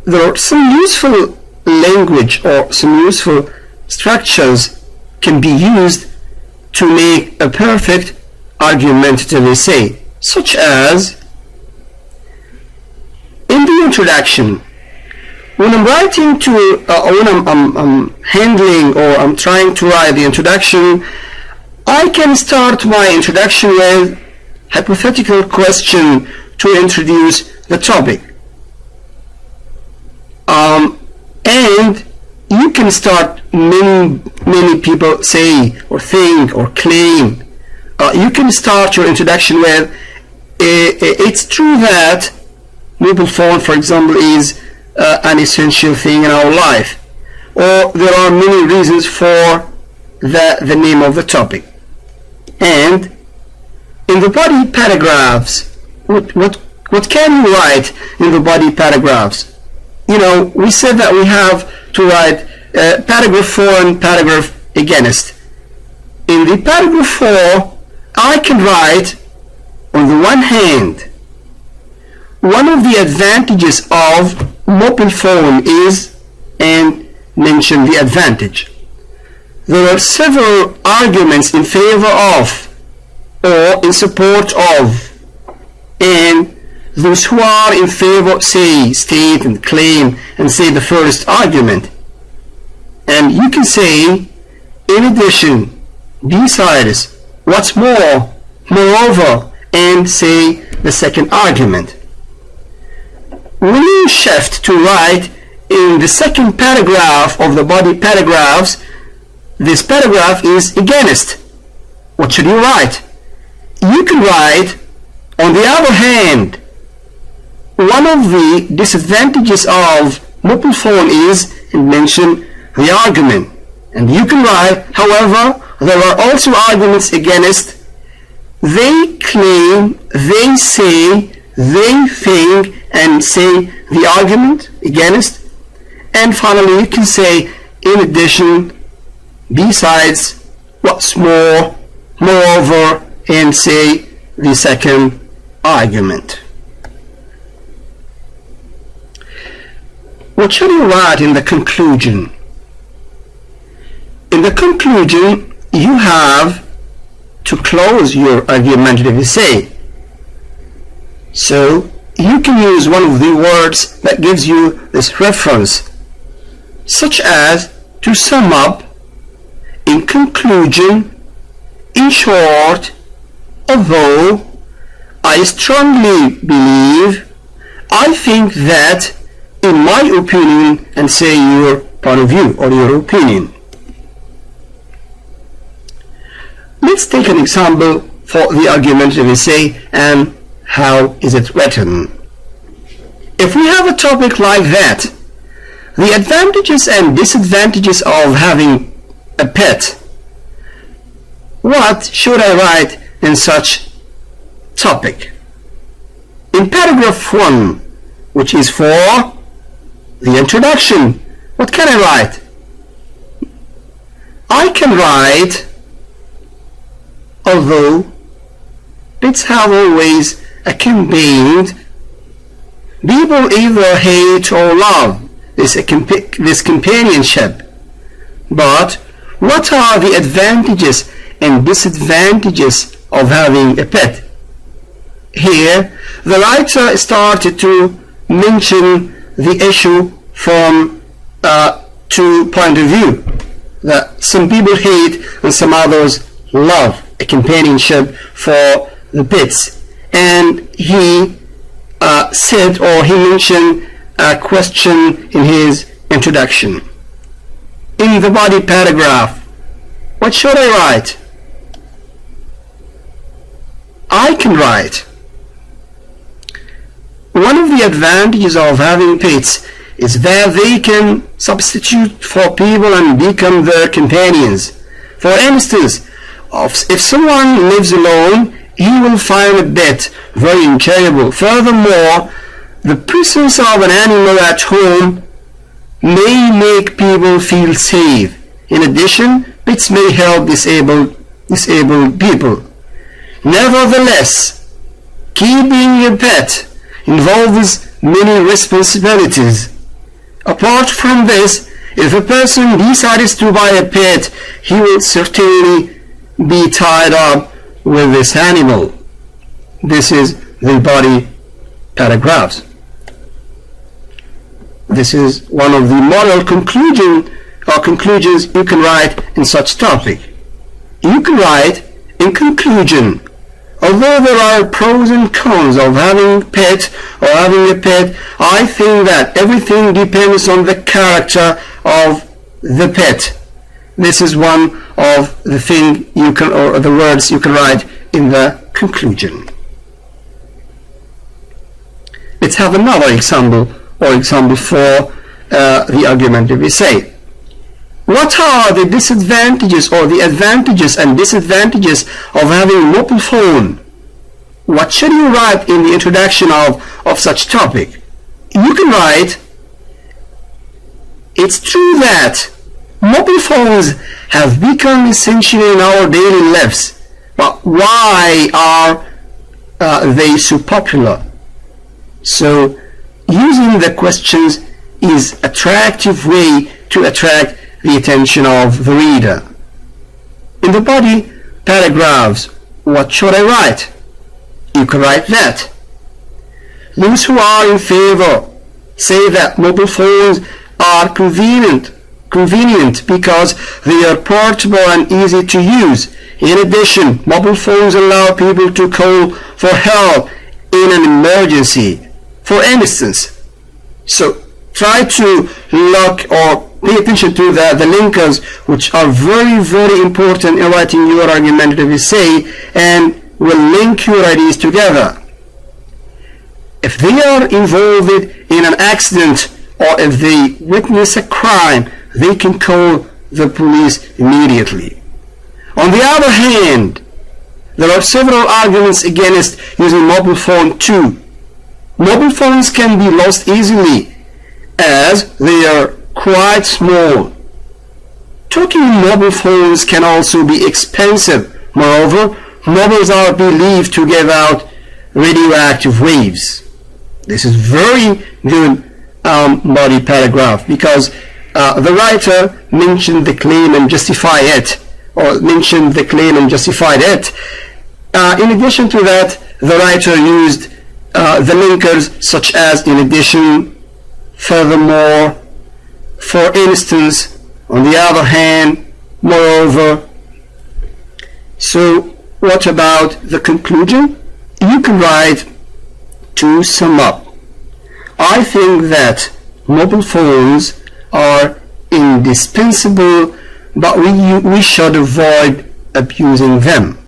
there are some useful language or some useful structures can be used to make a perfect argumentative essay, such as in the introduction. When I'm writing when I'm handling or I'm trying to write the introduction, I can start my introduction with hypothetical question to introduce the topic. And you can start, many people say or think or claim, you can start your introduction with, it's true that mobile phone, for example, is an essential thing in our life, or there are many reasons for the name of the topic. And in the body paragraphs, what can you write in the body paragraphs? You know, we said that we have to write paragraph 4 and paragraph against. In the paragraph 4, I can write, on the one hand, one of the advantages of mobile phone is, and mention the advantage. There are several arguments in favor of or in support of, and those who are in favor say, state and claim and say the first argument. And you can say, in addition, besides, what's more, moreover, and say the second argument. When you shift to write in the second paragraph of the body paragraphs, this paragraph is against. What should you write? You can write, on the other hand, one of the disadvantages of mobile phone is, and mention the argument. And you can write, however, there are also arguments against. They claim, they say, they think, and say the argument against. And finally, you can say, in addition, besides, what's more, moreover, and say the second argument. What should you write in the conclusion? In the conclusion, you have to close your argumentative essay. So you can use one of the words that gives you this reference, such as to sum up, in conclusion, in short, although, I strongly believe, I think that, in my opinion, and say your point of view or your opinion. Let's take an example for the argumentative essay and how is it written. If we have a topic like that, the advantages and disadvantages of having a pet, what should I write in such topic? In paragraph 1, which is for the introduction, what can I write? I can write, although pets have always accompanied, people either hate or love this companionship. But what are the advantages and disadvantages of having a pet? Here, the writer started to mention the issue from two points of view, that some people hate and some others love a companionship for the pets. And he said, or he mentioned a question in his introduction. In the body paragraph, what should I write? I can write, one of the advantages of having pets is that they can substitute for people and become their companions. For instance, if someone lives alone, he will find a pet very enjoyable. Furthermore, the presence of an animal at home may make people feel safe. In addition, pets may help disabled people. Nevertheless, keeping a pet involves many responsibilities. Apart from this, if a person decides to buy a pet, he will certainly be tied up with this animal. This is the body paragraphs. This is one of the moral conclusions you can write in such topic. You can write in conclusion, although there are pros and cons of having a pet, I think that everything depends on the character of the pet. This is one of the thing you can, or the words you can write in the conclusion. Let's have another example, or example 4, the argumentative essay. What are the disadvantages or the advantages and disadvantages of having a mobile phone? What should you write in the introduction of such topic? You can write, it's true that mobile phones have become essential in our daily lives, but why are they so popular? So using the questions is an attractive way to attract the attention of the reader. In the body paragraphs, what should I write? You can write that. Those who are in favor say that mobile phones are convenient because they are portable and easy to use. In addition, mobile phones allow people to call for help in an emergency. For instance, so try to look or pay attention to the linkers, which are very, very important in writing your argumentative essay and will link your ideas together. If they are involved in an accident or if they witness a crime, they can call the police immediately. On the other hand, there are several arguments against using mobile phone too. Mobile phones can be lost easily as they are quite small. Talking mobile phones can also be expensive. Moreover, mobiles are believed to give out radioactive waves. This is very good body paragraph because the writer mentioned the claim and justified it. In addition to that, the writer used the linkers such as in addition, furthermore, for instance, on the other hand, moreover. So what about the conclusion? You can write, to sum up, I think that mobile phones are indispensable, but we should avoid abusing them.